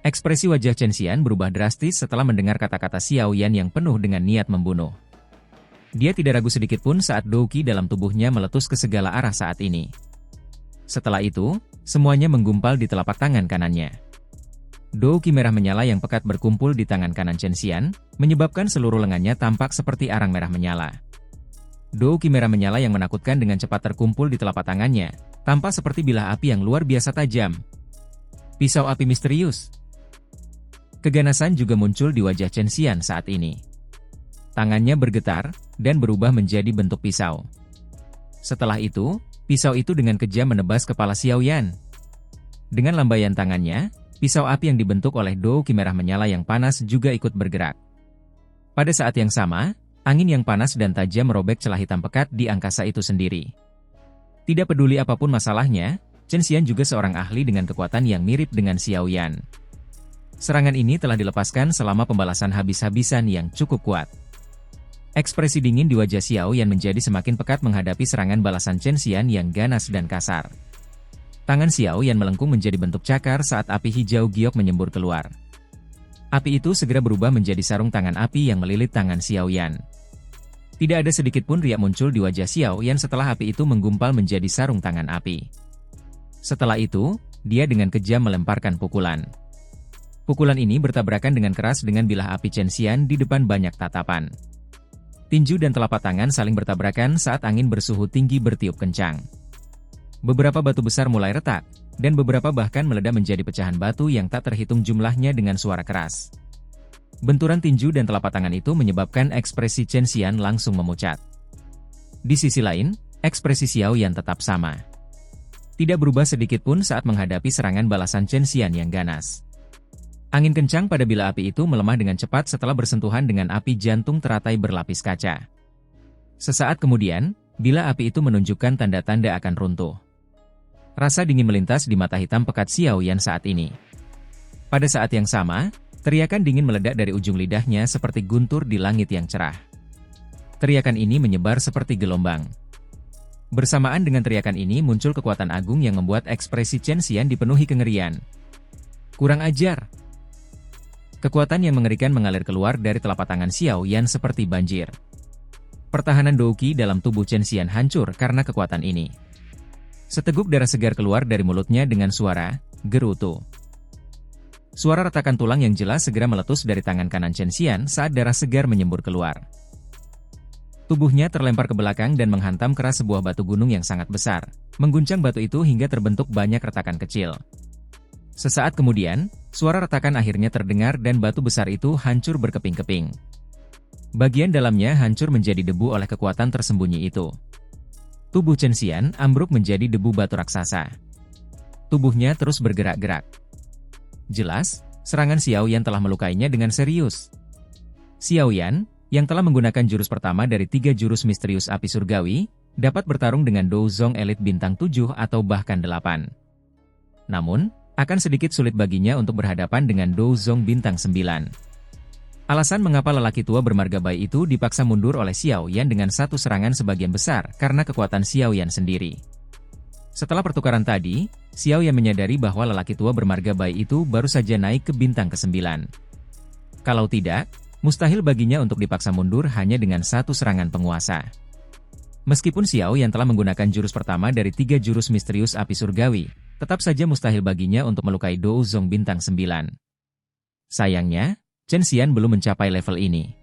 Ekspresi wajah Chen Xian berubah drastis setelah mendengar kata-kata Xiao Yan yang penuh dengan niat membunuh. Dia tidak ragu sedikit pun saat Dou Qi dalam tubuhnya meletus ke segala arah saat ini. Setelah itu, semuanya menggumpal di telapak tangan kanannya. Dou Qi merah menyala yang pekat berkumpul di tangan kanan Chen Xian, menyebabkan seluruh lengannya tampak seperti arang merah menyala. Dou Qi merah menyala yang menakutkan dengan cepat terkumpul di telapak tangannya, tampak seperti bilah api yang luar biasa tajam. Pisau api misterius. Keganasan juga muncul di wajah Chen Xian saat ini. Tangannya bergetar, dan berubah menjadi bentuk pisau. Setelah itu, pisau itu dengan kejam menebas kepala Xiao Yan. Dengan lambaian tangannya, pisau api yang dibentuk oleh Dou Qi merah menyala yang panas juga ikut bergerak. Pada saat yang sama, angin yang panas dan tajam merobek celah hitam pekat di angkasa itu sendiri. Tidak peduli apapun masalahnya, Chen Xian juga seorang ahli dengan kekuatan yang mirip dengan Xiao Yan. Serangan ini telah dilepaskan selama pembalasan habis-habisan yang cukup kuat. Ekspresi dingin di wajah Xiao Yan menjadi semakin pekat menghadapi serangan balasan Chen Xian yang ganas dan kasar. Tangan Xiao Yan melengkung menjadi bentuk cakar saat api hijau giok menyembur keluar. Api itu segera berubah menjadi sarung tangan api yang melilit tangan Xiao Yan. Tidak ada sedikit pun riak muncul di wajah Xiao Yan setelah api itu menggumpal menjadi sarung tangan api. Setelah itu, dia dengan kejam melemparkan pukulan. Pukulan ini bertabrakan dengan keras dengan bilah api Chen Xian di depan banyak tatapan. Tinju dan telapak tangan saling bertabrakan saat angin bersuhu tinggi bertiup kencang. Beberapa batu besar mulai retak, dan beberapa bahkan meledak menjadi pecahan batu yang tak terhitung jumlahnya dengan suara keras. Benturan tinju dan telapak tangan itu menyebabkan ekspresi Chen Xian langsung memucat. Di sisi lain, ekspresi Xiao Yan tetap sama. Tidak berubah sedikit pun saat menghadapi serangan balasan Chen Xian yang ganas. Angin kencang pada bilah api itu melemah dengan cepat setelah bersentuhan dengan api jantung teratai berlapis kaca. Sesaat kemudian, bilah api itu menunjukkan tanda-tanda akan runtuh. Rasa dingin melintas di mata hitam pekat Xiao Yan saat ini. Pada saat yang sama, teriakan dingin meledak dari ujung lidahnya seperti guntur di langit yang cerah. Teriakan ini menyebar seperti gelombang. Bersamaan dengan teriakan ini muncul kekuatan agung yang membuat ekspresi Chen Xian dipenuhi kengerian. Kurang ajar! Kekuatan yang mengerikan mengalir keluar dari telapak tangan Xiao Yan seperti banjir. Pertahanan Dou Qi dalam tubuh Chen Xian hancur karena kekuatan ini. Seteguk darah segar keluar dari mulutnya dengan suara gerutu. Suara retakan tulang yang jelas segera meletus dari tangan kanan Chen Xian saat darah segar menyembur keluar. Tubuhnya terlempar ke belakang dan menghantam keras sebuah batu gunung yang sangat besar, mengguncang batu itu hingga terbentuk banyak retakan kecil. Sesaat kemudian, suara retakan akhirnya terdengar dan batu besar itu hancur berkeping-keping. Bagian dalamnya hancur menjadi debu oleh kekuatan tersembunyi itu. Tubuh Chen Xian ambruk menjadi debu batu raksasa. Tubuhnya terus bergerak-gerak. Jelas, serangan Xiao Yan telah melukainya dengan serius. Xiao Yan, yang telah menggunakan jurus pertama dari 3 jurus misterius api surgawi, dapat bertarung dengan Dou Zong elit bintang 7 atau bahkan 8. Namun, akan sedikit sulit baginya untuk berhadapan dengan Dou Zong bintang 9. Alasan mengapa lelaki tua bermarga bayi itu dipaksa mundur oleh Xiao Yan dengan satu serangan sebagian besar karena kekuatan Xiao Yan sendiri. Setelah pertukaran tadi, Xiao Yan menyadari bahwa lelaki tua bermarga bayi itu baru saja naik ke bintang ke-9. Kalau tidak, mustahil baginya untuk dipaksa mundur hanya dengan satu serangan penguasa. Meskipun Xiao Yan telah menggunakan jurus pertama dari 3 jurus misterius api surgawi, tetap saja mustahil baginya untuk melukai Dou Zong bintang 9. Sayangnya, Chen Xian belum mencapai level ini.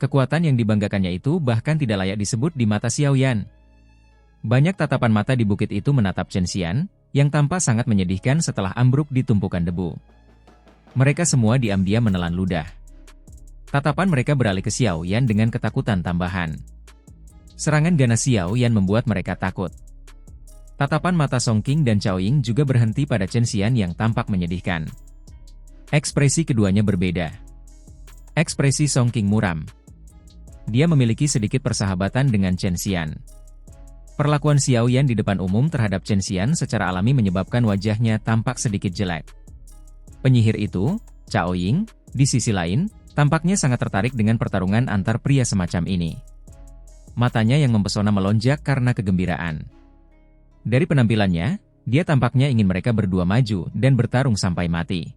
Kekuatan yang dibanggakannya itu bahkan tidak layak disebut di mata Xiao Yan. Banyak tatapan mata di bukit itu menatap Chen Xian, yang tampak sangat menyedihkan setelah ambruk di tumpukan debu. Mereka semua diam-diam menelan ludah. Tatapan mereka beralih ke Xiao Yan dengan ketakutan tambahan. Serangan ganas Xiao Yan membuat mereka takut. Tatapan mata Song Qing dan Cao Ying juga berhenti pada Chen Xian yang tampak menyedihkan. Ekspresi keduanya berbeda. Ekspresi Song Qing muram. Dia memiliki sedikit persahabatan dengan Chen Xian. Perlakuan Xiao Yan di depan umum terhadap Chen Xian secara alami menyebabkan wajahnya tampak sedikit jelek. Penyihir itu, Cao Ying, di sisi lain, tampaknya sangat tertarik dengan pertarungan antar pria semacam ini. Matanya yang mempesona melonjak karena kegembiraan. Dari penampilannya, dia tampaknya ingin mereka berdua maju dan bertarung sampai mati.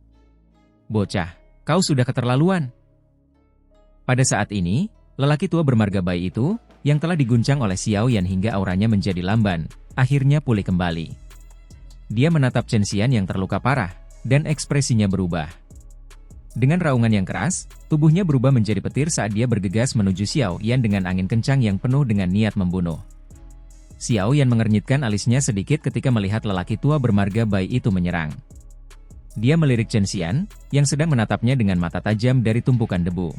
Bocah, kau sudah keterlaluan. Pada saat ini, lelaki tua bermarga bayi itu, yang telah diguncang oleh Xiao Yan hingga auranya menjadi lamban, akhirnya pulih kembali. Dia menatap Chen Xian yang terluka parah, dan ekspresinya berubah. Dengan raungan yang keras, tubuhnya berubah menjadi petir saat dia bergegas menuju Xiao Yan dengan angin kencang yang penuh dengan niat membunuh. Xiao Yan mengernyitkan alisnya sedikit ketika melihat lelaki tua bermarga bayi itu menyerang. Dia melirik Chen Xian, yang sedang menatapnya dengan mata tajam dari tumpukan debu.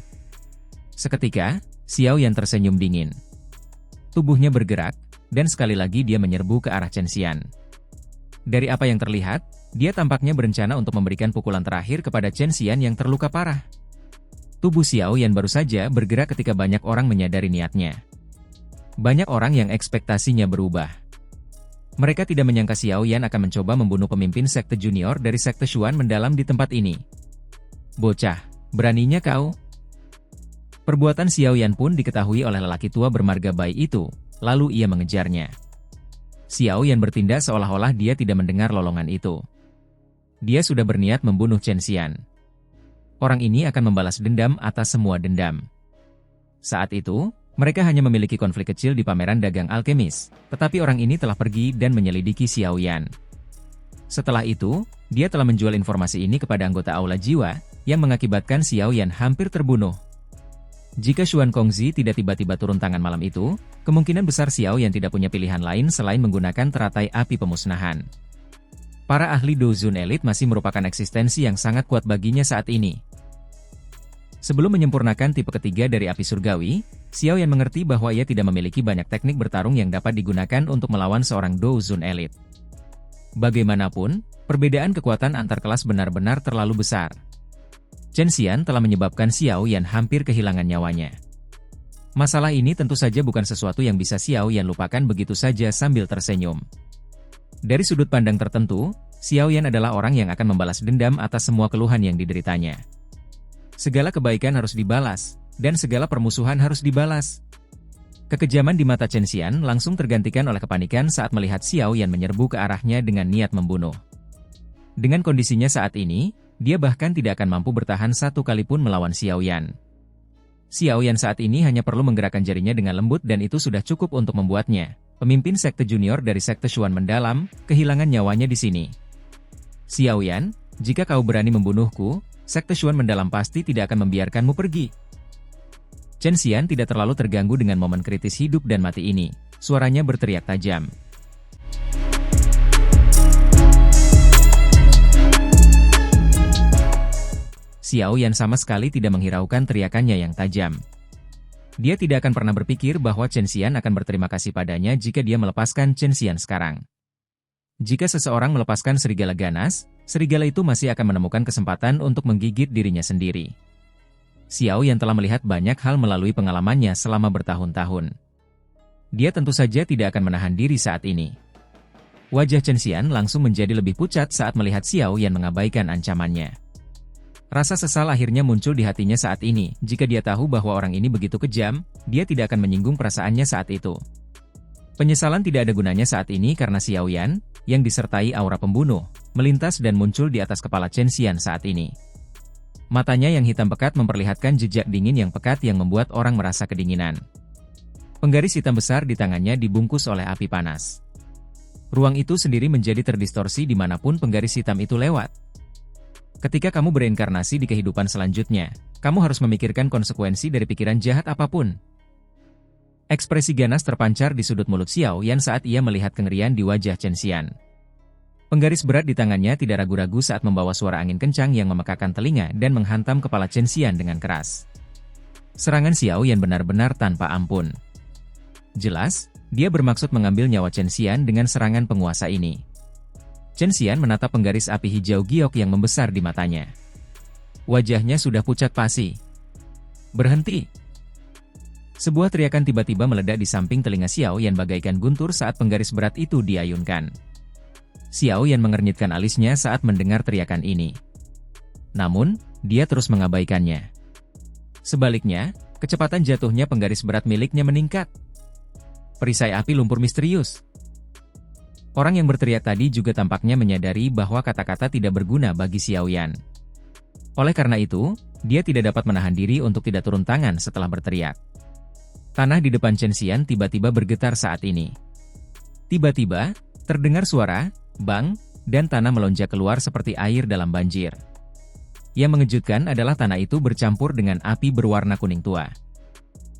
Seketika, Xiao Yan tersenyum dingin. Tubuhnya bergerak, dan sekali lagi dia menyerbu ke arah Chen Xian. Dari apa yang terlihat, dia tampaknya berencana untuk memberikan pukulan terakhir kepada Chen Xian yang terluka parah. Tubuh Xiao Yan baru saja bergerak ketika banyak orang menyadari niatnya. Banyak orang yang ekspektasinya berubah. Mereka tidak menyangka Xiao Yan akan mencoba membunuh pemimpin sekte junior dari sekte Xuan mendalam di tempat ini. Bocah, beraninya kau? Perbuatan Xiao Yan pun diketahui oleh lelaki tua bermarga bayi itu, lalu ia mengejarnya. Xiao Yan bertindak seolah-olah dia tidak mendengar lolongan itu. Dia sudah berniat membunuh Chen Xian. Orang ini akan membalas dendam atas semua dendam. Saat itu, mereka hanya memiliki konflik kecil di pameran dagang alkemis, tetapi orang ini telah pergi dan menyelidiki Xiao Yan. Setelah itu, dia telah menjual informasi ini kepada anggota Aula Jiwa, yang mengakibatkan Xiao Yan hampir terbunuh. Jika Xuan Kongzi tidak tiba-tiba turun tangan malam itu, kemungkinan besar Xiao Yan tidak punya pilihan lain selain menggunakan teratai api pemusnahan. Para ahli Dozun Elite masih merupakan eksistensi yang sangat kuat baginya saat ini. Sebelum menyempurnakan tipe ketiga dari api surgawi, Xiao Yan mengerti bahwa ia tidak memiliki banyak teknik bertarung yang dapat digunakan untuk melawan seorang Dozun Elite. Bagaimanapun, perbedaan kekuatan antar kelas benar-benar terlalu besar. Chen Xian telah menyebabkan Xiao Yan hampir kehilangan nyawanya. Masalah ini tentu saja bukan sesuatu yang bisa Xiao Yan lupakan begitu saja sambil tersenyum. Dari sudut pandang tertentu, Xiao Yan adalah orang yang akan membalas dendam atas semua keluhan yang dideritanya. Segala kebaikan harus dibalas, dan segala permusuhan harus dibalas. Kekejaman di mata Chen Xian langsung tergantikan oleh kepanikan saat melihat Xiao Yan menyerbu ke arahnya dengan niat membunuh. Dengan kondisinya saat ini, dia bahkan tidak akan mampu bertahan satu kali pun melawan Xiao Yan. Xiao Yan saat ini hanya perlu menggerakkan jarinya dengan lembut dan itu sudah cukup untuk membuatnya, pemimpin sekte junior dari sekte Xuan mendalam, kehilangan nyawanya di sini. Xiao Yan, jika kau berani membunuhku, sekte Xuan mendalam pasti tidak akan membiarkanmu pergi. Chen Xian tidak terlalu terganggu dengan momen kritis hidup dan mati ini, suaranya berteriak tajam. Xiao Yan sama sekali tidak menghiraukan teriakannya yang tajam. Dia tidak akan pernah berpikir bahwa Chen Xian akan berterima kasih padanya jika dia melepaskan Chen Xian sekarang. Jika seseorang melepaskan serigala ganas, serigala itu masih akan menemukan kesempatan untuk menggigit dirinya sendiri. Xiao Yan telah melihat banyak hal melalui pengalamannya selama bertahun-tahun. Dia tentu saja tidak akan menahan diri saat ini. Wajah Chen Xian langsung menjadi lebih pucat saat melihat Xiao Yan mengabaikan ancamannya. Rasa sesal akhirnya muncul di hatinya saat ini. Jika dia tahu bahwa orang ini begitu kejam, dia tidak akan menyinggung perasaannya saat itu. Penyesalan tidak ada gunanya saat ini karena Xiao Yan, yang disertai aura pembunuh, melintas dan muncul di atas kepala Chen Xian saat ini. Matanya yang hitam pekat memperlihatkan jejak dingin yang pekat yang membuat orang merasa kedinginan. Penggaris hitam besar di tangannya dibungkus oleh api panas. Ruang itu sendiri menjadi terdistorsi dimanapun penggaris hitam itu lewat. Ketika kamu bereinkarnasi di kehidupan selanjutnya, kamu harus memikirkan konsekuensi dari pikiran jahat apapun. Ekspresi ganas terpancar di sudut mulut Xiao Yan saat ia melihat kengerian di wajah Chen Xian. Penggaris berat di tangannya tidak ragu-ragu saat membawa suara angin kencang yang memekakan telinga dan menghantam kepala Chen Xian dengan keras. Serangan Xiao Yan benar-benar tanpa ampun. Jelas, dia bermaksud mengambil nyawa Chen Xian dengan serangan penguasa ini. Chen Xian menatap penggaris api hijau giok yang membesar di matanya. Wajahnya sudah pucat pasi. Berhenti! Sebuah teriakan tiba-tiba meledak di samping telinga Xiao Yan bagaikan guntur saat penggaris berat itu diayunkan. Xiao Yan mengernyitkan alisnya saat mendengar teriakan ini. Namun, dia terus mengabaikannya. Sebaliknya, kecepatan jatuhnya penggaris berat miliknya meningkat. Perisai api lumpur misterius. Orang yang berteriak tadi juga tampaknya menyadari bahwa kata-kata tidak berguna bagi Xiao Yan. Oleh karena itu, dia tidak dapat menahan diri untuk tidak turun tangan setelah berteriak. Tanah di depan Chen Xian tiba-tiba bergetar saat ini. Tiba-tiba, terdengar suara, bang, dan tanah melonjak keluar seperti air dalam banjir. Yang mengejutkan adalah tanah itu bercampur dengan api berwarna kuning tua.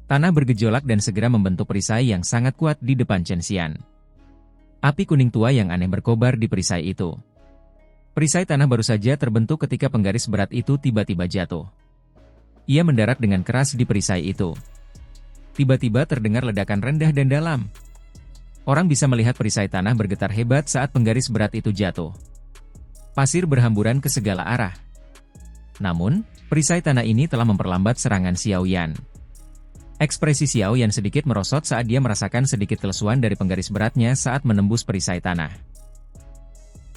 Tanah bergejolak dan segera membentuk perisai yang sangat kuat di depan Chen Xian. Api kuning tua yang aneh berkobar di perisai itu. Perisai tanah baru saja terbentuk ketika penggaris berat itu tiba-tiba jatuh. Ia mendarat dengan keras di perisai itu. Tiba-tiba terdengar ledakan rendah dan dalam. Orang bisa melihat perisai tanah bergetar hebat saat penggaris berat itu jatuh. Pasir berhamburan ke segala arah. Namun, perisai tanah ini telah memperlambat serangan Xiao Yan. Ekspresi Xiao Yan sedikit merosot saat dia merasakan sedikit kelesuan dari penggaris beratnya saat menembus perisai tanah.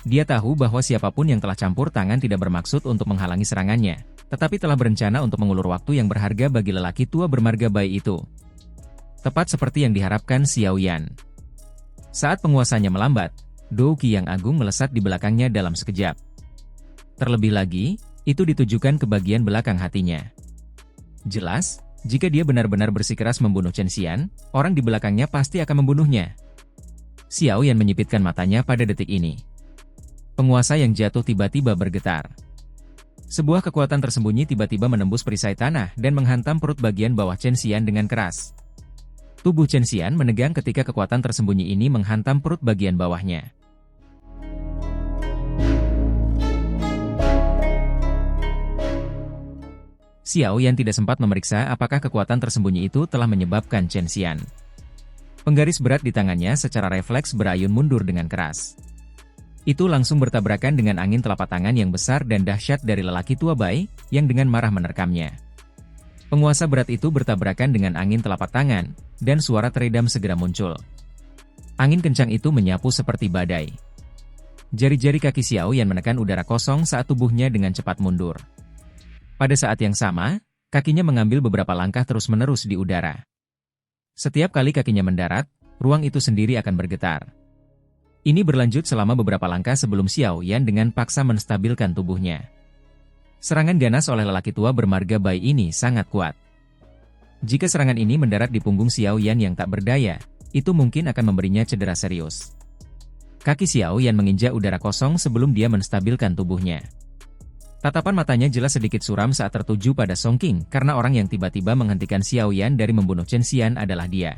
Dia tahu bahwa siapapun yang telah campur tangan tidak bermaksud untuk menghalangi serangannya, tetapi telah berencana untuk mengulur waktu yang berharga bagi lelaki tua bermarga bayi itu. Tepat seperti yang diharapkan Xiao Yan. Saat penguasanya melambat, Dou Qi yang agung melesat di belakangnya dalam sekejap. Terlebih lagi, itu ditujukan ke bagian belakang hatinya. Jelas, jika dia benar-benar bersikeras membunuh Chen Xian, orang di belakangnya pasti akan membunuhnya. Xiao Yan menyipitkan matanya pada detik ini. Penguasa yang jatuh tiba-tiba bergetar. Sebuah kekuatan tersembunyi tiba-tiba menembus perisai tanah dan menghantam perut bagian bawah Chen Xian dengan keras. Tubuh Chen Xian menegang ketika kekuatan tersembunyi ini menghantam perut bagian bawahnya. Xiao Yan tidak sempat memeriksa apakah kekuatan tersembunyi itu telah menyebabkan Chen Xian. Penggaris berat di tangannya secara refleks berayun mundur dengan keras. Itu langsung bertabrakan dengan angin telapak tangan yang besar dan dahsyat dari lelaki tua Bai, yang dengan marah menerkamnya. Penguasa berat itu bertabrakan dengan angin telapak tangan, dan suara teredam segera muncul. Angin kencang itu menyapu seperti badai. Jari-jari kaki Xiao Yan menekan udara kosong saat tubuhnya dengan cepat mundur. Pada saat yang sama, kakinya mengambil beberapa langkah terus-menerus di udara. Setiap kali kakinya mendarat, ruang itu sendiri akan bergetar. Ini berlanjut selama beberapa langkah sebelum Xiao Yan dengan paksa menstabilkan tubuhnya. Serangan ganas oleh lelaki tua bermarga Bai ini sangat kuat. Jika serangan ini mendarat di punggung Xiao Yan yang tak berdaya, itu mungkin akan memberinya cedera serius. Kaki Xiao Yan menginjak udara kosong sebelum dia menstabilkan tubuhnya. Tatapan matanya jelas sedikit suram saat tertuju pada Song Qing karena orang yang tiba-tiba menghentikan Xiao Yan dari membunuh Chen Xian adalah dia.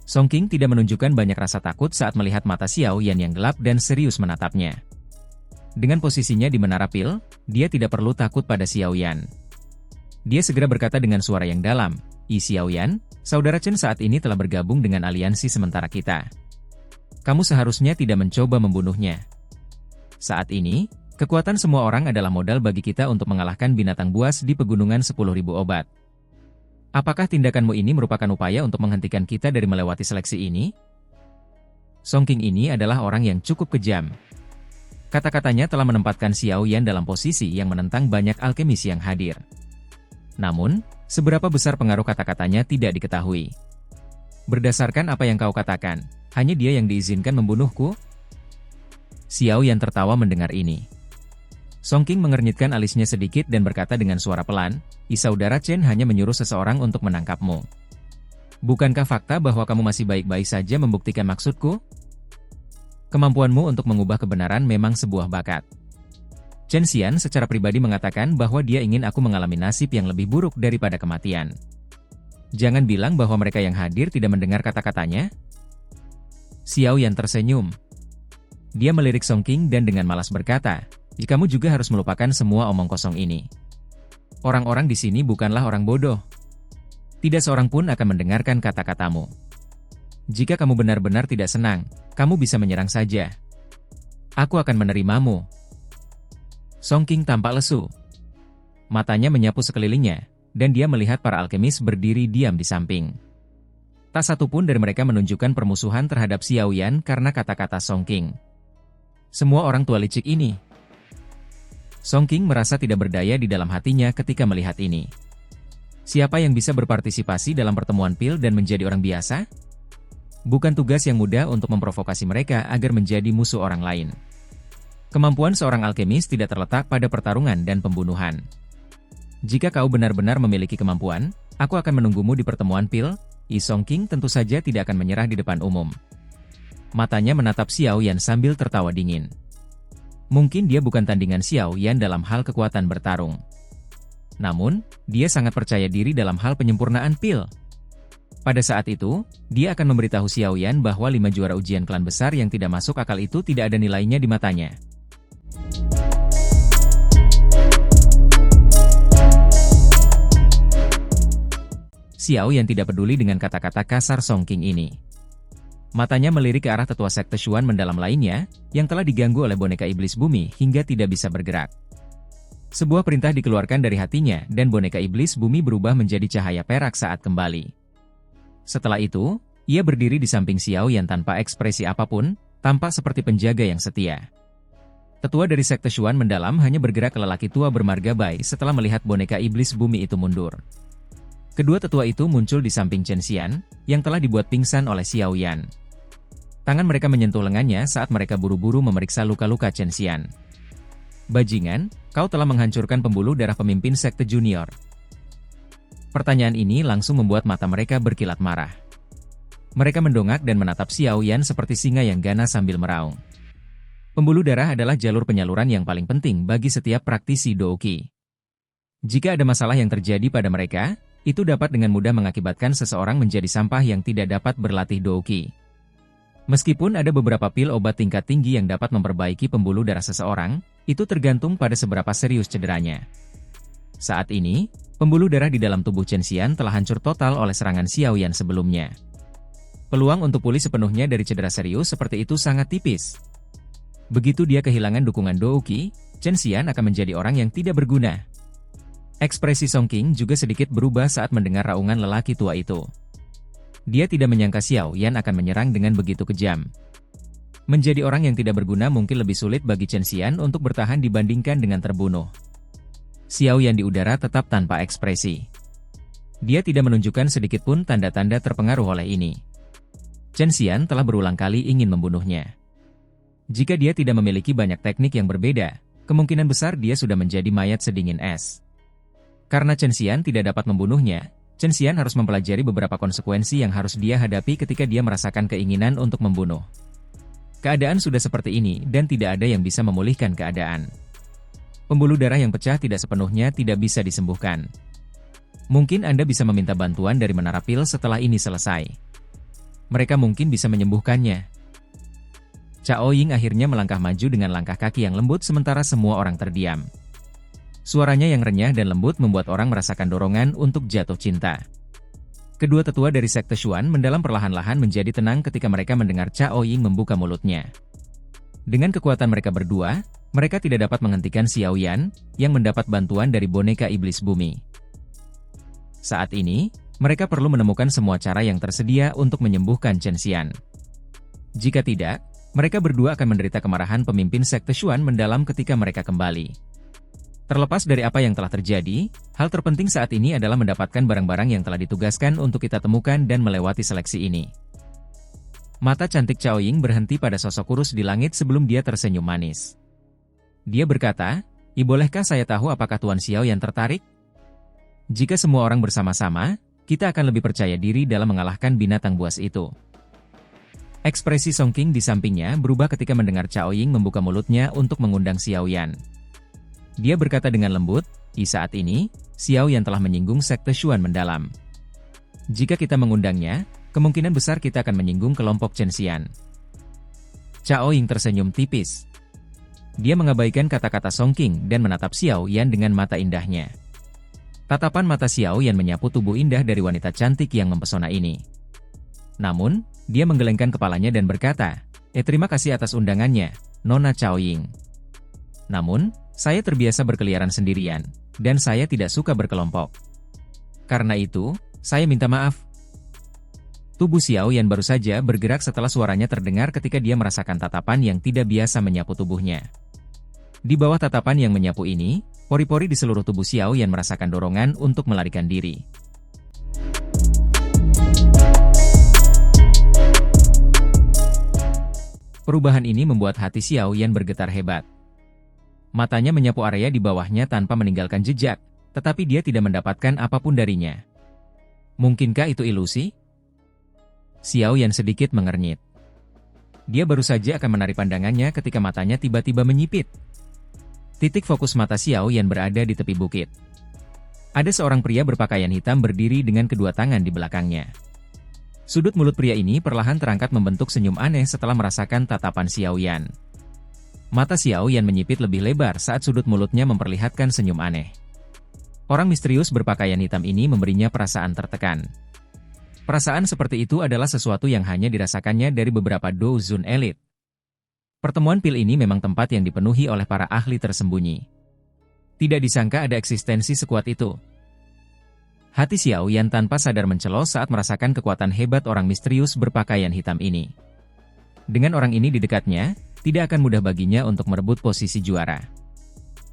Song Qing tidak menunjukkan banyak rasa takut saat melihat mata Xiao Yan yang gelap dan serius menatapnya. Dengan posisinya di menara pil, dia tidak perlu takut pada Xiao Yan. Dia segera berkata dengan suara yang dalam, Xiao Yan, saudara Chen saat ini telah bergabung dengan aliansi sementara kita. Kamu seharusnya tidak mencoba membunuhnya. Saat ini, kekuatan semua orang adalah modal bagi kita untuk mengalahkan binatang buas di pegunungan 10.000 obat. Apakah tindakanmu ini merupakan upaya untuk menghentikan kita dari melewati seleksi ini? Song Qing ini adalah orang yang cukup kejam. Kata-katanya telah menempatkan Xiao Yan dalam posisi yang menentang banyak alkemis yang hadir. Namun, seberapa besar pengaruh kata-katanya tidak diketahui. Berdasarkan apa yang kau katakan, hanya dia yang diizinkan membunuhku? Xiao Yan tertawa mendengar ini. Song Qing mengernyitkan alisnya sedikit dan berkata dengan suara pelan, saudara Chen hanya menyuruh seseorang untuk menangkapmu. Bukankah fakta bahwa kamu masih baik-baik saja membuktikan maksudku? Kemampuanmu untuk mengubah kebenaran memang sebuah bakat. Chen Xian secara pribadi mengatakan bahwa dia ingin aku mengalami nasib yang lebih buruk daripada kematian. Jangan bilang bahwa mereka yang hadir tidak mendengar kata-katanya. Xiao Yan tersenyum. Dia melirik Song Qing dan dengan malas berkata, kamu juga harus melupakan semua omong kosong ini. Orang-orang di sini bukanlah orang bodoh. Tidak seorang pun akan mendengarkan kata-katamu. Jika kamu benar-benar tidak senang, kamu bisa menyerang saja. Aku akan menerimamu. Song Qing tampak lesu. Matanya menyapu sekelilingnya, dan dia melihat para alkemis berdiri diam di samping. Tak satu pun dari mereka menunjukkan permusuhan terhadap Xiao Yan karena kata-kata Song Qing. Semua orang tua licik ini. Song Qing merasa tidak berdaya di dalam hatinya ketika melihat ini. Siapa yang bisa berpartisipasi dalam pertemuan pil dan menjadi orang biasa? Bukan tugas yang mudah untuk memprovokasi mereka agar menjadi musuh orang lain. Kemampuan seorang alkemis tidak terletak pada pertarungan dan pembunuhan. Jika kau benar-benar memiliki kemampuan, aku akan menunggumu di pertemuan pil. Yi Songqing tentu saja tidak akan menyerah di depan umum. Matanya menatap Xiao Yan sambil tertawa dingin. Mungkin dia bukan tandingan Xiao Yan dalam hal kekuatan bertarung. Namun, dia sangat percaya diri dalam hal penyempurnaan pil. Pada saat itu, dia akan memberitahu Xiao Yan bahwa 5 juara ujian klan besar yang tidak masuk akal itu tidak ada nilainya di matanya. Xiao Yan tidak peduli dengan kata-kata kasar Songqing ini. Matanya melirik ke arah tetua sekte Xuan mendalam lainnya, yang telah diganggu oleh boneka iblis bumi hingga tidak bisa bergerak. Sebuah perintah dikeluarkan dari hatinya dan boneka iblis bumi berubah menjadi cahaya perak saat kembali. Setelah itu, ia berdiri di samping Xiao Yan tanpa ekspresi apapun, tampak seperti penjaga yang setia. Tetua dari sekte Xuan mendalam hanya bergerak ke lelaki tua bermarga Bai setelah melihat boneka iblis bumi itu mundur. Kedua tetua itu muncul di samping Chen Xian, yang telah dibuat pingsan oleh Xiao Yan. Tangan mereka menyentuh lengannya saat mereka buru-buru memeriksa luka-luka Chen Xian. Bajingan, kau telah menghancurkan pembuluh darah pemimpin sekte junior. Pertanyaan ini langsung membuat mata mereka berkilat marah. Mereka mendongak dan menatap Xiao Yan seperti singa yang ganas sambil meraung. Pembuluh darah adalah jalur penyaluran yang paling penting bagi setiap praktisi Douqi. Jika ada masalah yang terjadi pada mereka, itu dapat dengan mudah mengakibatkan seseorang menjadi sampah yang tidak dapat berlatih Douqi. Meskipun ada beberapa pil obat tingkat tinggi yang dapat memperbaiki pembuluh darah seseorang, itu tergantung pada seberapa serius cederanya. Saat ini, pembuluh darah di dalam tubuh Chen Xian telah hancur total oleh serangan Xiao Yan sebelumnya. Peluang untuk pulih sepenuhnya dari cedera serius seperti itu sangat tipis. Begitu dia kehilangan dukungan Douqi, Chen Xian akan menjadi orang yang tidak berguna. Ekspresi Songqing juga sedikit berubah saat mendengar raungan lelaki tua itu. Dia tidak menyangka Xiao Yan akan menyerang dengan begitu kejam. Menjadi orang yang tidak berguna mungkin lebih sulit bagi Chen Xian untuk bertahan dibandingkan dengan terbunuh. Xiao Yan di udara tetap tanpa ekspresi. Dia tidak menunjukkan sedikitpun tanda-tanda terpengaruh oleh ini. Chen Xian telah berulang kali ingin membunuhnya. Jika dia tidak memiliki banyak teknik yang berbeda, kemungkinan besar dia sudah menjadi mayat sedingin es. Karena Chen Xian tidak dapat membunuhnya, Chen Xian harus mempelajari beberapa konsekuensi yang harus dia hadapi ketika dia merasakan keinginan untuk membunuh. Keadaan sudah seperti ini dan tidak ada yang bisa memulihkan keadaan. Pembuluh darah yang pecah tidak sepenuhnya tidak bisa disembuhkan. Mungkin Anda bisa meminta bantuan dari menara pil setelah ini selesai. Mereka mungkin bisa menyembuhkannya. Chao Ying akhirnya melangkah maju dengan langkah kaki yang lembut sementara semua orang terdiam. Suaranya yang renyah dan lembut membuat orang merasakan dorongan untuk jatuh cinta. Kedua tetua dari sekte Xuan mendalam perlahan-lahan menjadi tenang ketika mereka mendengar Chao Ying membuka mulutnya. Dengan kekuatan mereka berdua, mereka tidak dapat menghentikan Xiao Yan, yang mendapat bantuan dari boneka iblis bumi. Saat ini, mereka perlu menemukan semua cara yang tersedia untuk menyembuhkan Chen Xian. Jika tidak, mereka berdua akan menderita kemarahan pemimpin sekte Xuan mendalam ketika mereka kembali. Terlepas dari apa yang telah terjadi, hal terpenting saat ini adalah mendapatkan barang-barang yang telah ditugaskan untuk kita temukan dan melewati seleksi ini. Mata cantik Chao Ying berhenti pada sosok kurus di langit sebelum dia tersenyum manis. Dia berkata, bolehkah saya tahu apakah Tuan Xiao yang tertarik? Jika semua orang bersama-sama, kita akan lebih percaya diri dalam mengalahkan binatang buas itu. Ekspresi Songqing di sampingnya berubah ketika mendengar Chao Ying membuka mulutnya untuk mengundang Xiao Yan. Dia berkata dengan lembut, saat ini, Xiao Yan telah menyinggung sekte Xuan mendalam. Jika kita mengundangnya, kemungkinan besar kita akan menyinggung kelompok Chen Xian. Chao Ying tersenyum tipis. Dia mengabaikan kata-kata Songqing dan menatap Xiao Yan dengan mata indahnya. Tatapan mata Xiao Yan menyapu tubuh indah dari wanita cantik yang mempesona ini. Namun, dia menggelengkan kepalanya dan berkata, terima kasih atas undangannya, Nona Chao Ying. Namun, saya terbiasa berkeliaran sendirian, dan saya tidak suka berkelompok. Karena itu, saya minta maaf. Tubuh Xiao Yan baru saja bergerak setelah suaranya terdengar ketika dia merasakan tatapan yang tidak biasa menyapu tubuhnya. Di bawah tatapan yang menyapu ini, pori-pori di seluruh tubuh Xiao Yan merasakan dorongan untuk melarikan diri. Perubahan ini membuat hati Xiao Yan bergetar hebat. Matanya menyapu area di bawahnya tanpa meninggalkan jejak, tetapi dia tidak mendapatkan apapun darinya. Mungkinkah itu ilusi? Xiao Yan sedikit mengernyit. Dia baru saja akan menarik pandangannya ketika matanya tiba-tiba menyipit. Titik fokus mata Xiao Yan berada di tepi bukit. Ada seorang pria berpakaian hitam berdiri dengan kedua tangan di belakangnya. Sudut mulut pria ini perlahan terangkat membentuk senyum aneh setelah merasakan tatapan Xiao Yan. Mata Xiao Yan menyipit lebih lebar saat sudut mulutnya memperlihatkan senyum aneh. Orang misterius berpakaian hitam ini memberinya perasaan tertekan. Perasaan seperti itu adalah sesuatu yang hanya dirasakannya dari beberapa douzun elit. Pertemuan pil ini memang tempat yang dipenuhi oleh para ahli tersembunyi. Tidak disangka ada eksistensi sekuat itu. Hati Xiao Yan tanpa sadar mencelos saat merasakan kekuatan hebat orang misterius berpakaian hitam ini. Dengan orang ini di dekatnya, tidak akan mudah baginya untuk merebut posisi juara.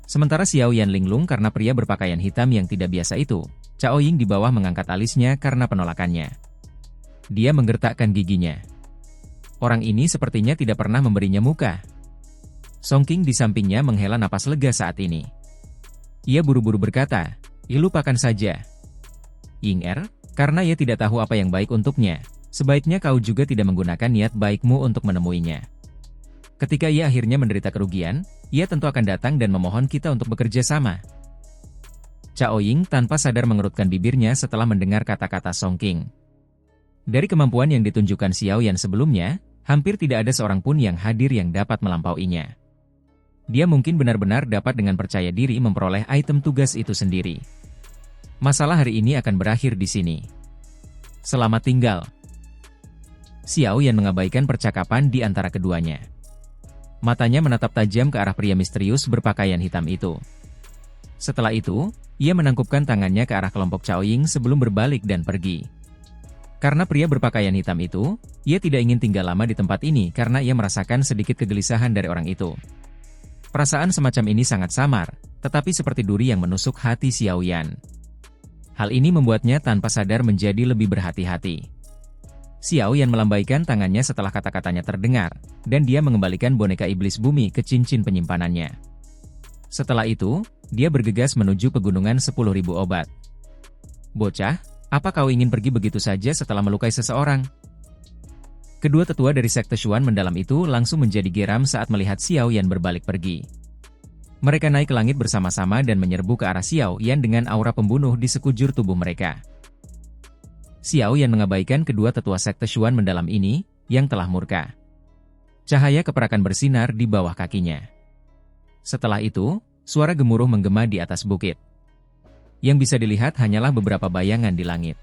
Sementara Xiao Yan linglung karena pria berpakaian hitam yang tidak biasa itu. Cao Ying di bawah mengangkat alisnya karena penolakannya. Dia menggertakkan giginya. Orang ini sepertinya tidak pernah memberinya muka. Song Qing di sampingnya menghela napas lega saat ini. Ia buru-buru berkata, "Lupakan saja. Ying karena ia tidak tahu apa yang baik untuknya, sebaiknya kau juga tidak menggunakan niat baikmu untuk menemuinya. Ketika ia akhirnya menderita kerugian, ia tentu akan datang dan memohon kita untuk bekerja sama." Cao Ying tanpa sadar mengerutkan bibirnya setelah mendengar kata-kata Song Qing. Dari kemampuan yang ditunjukkan Xiao Yan sebelumnya, hampir tidak ada seorang pun yang hadir yang dapat melampauinya. Dia mungkin benar-benar dapat dengan percaya diri memperoleh item tugas itu sendiri. Masalah hari ini akan berakhir di sini. Selamat tinggal. Xiao Yan mengabaikan percakapan di antara keduanya. Matanya menatap tajam ke arah pria misterius berpakaian hitam itu. Setelah itu, ia menangkupkan tangannya ke arah kelompok Cao Ying sebelum berbalik dan pergi. Karena pria berpakaian hitam itu, ia tidak ingin tinggal lama di tempat ini karena ia merasakan sedikit kegelisahan dari orang itu. Perasaan semacam ini sangat samar, tetapi seperti duri yang menusuk hati Xiao Yan. Hal ini membuatnya tanpa sadar menjadi lebih berhati-hati. Xiao Yan melambaikan tangannya setelah kata-katanya terdengar, dan dia mengembalikan boneka iblis bumi ke cincin penyimpanannya. Setelah itu, dia bergegas menuju pegunungan 10.000 obat. "Bocah, apa kau ingin pergi begitu saja setelah melukai seseorang?" Kedua tetua dari sekte Xuan mendalam itu langsung menjadi geram saat melihat Xiao Yan berbalik pergi. Mereka naik ke langit bersama-sama dan menyerbu ke arah Xiao Yan dengan aura pembunuh di sekujur tubuh mereka. Xiao Yan mengabaikan kedua tetua sekte Xuan mendalam ini, yang telah murka. Cahaya keperakan bersinar di bawah kakinya. Setelah itu, suara gemuruh menggema di atas bukit. Yang bisa dilihat hanyalah beberapa bayangan di langit.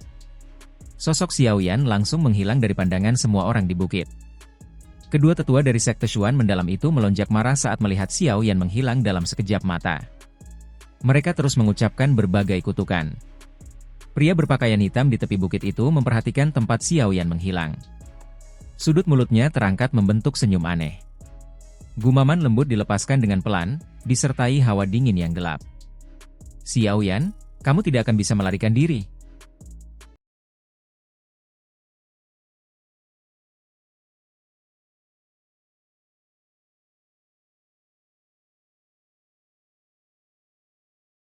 Sosok Xiao Yan langsung menghilang dari pandangan semua orang di bukit. Kedua tetua dari sekte Xuan mendalam itu melonjak marah saat melihat Xiao Yan menghilang dalam sekejap mata. Mereka terus mengucapkan berbagai kutukan. Pria berpakaian hitam di tepi bukit itu memperhatikan tempat Xiao Yan menghilang. Sudut mulutnya terangkat membentuk senyum aneh. Gumaman lembut dilepaskan dengan pelan, disertai hawa dingin yang gelap. "Xiao Yan, kamu tidak akan bisa melarikan diri."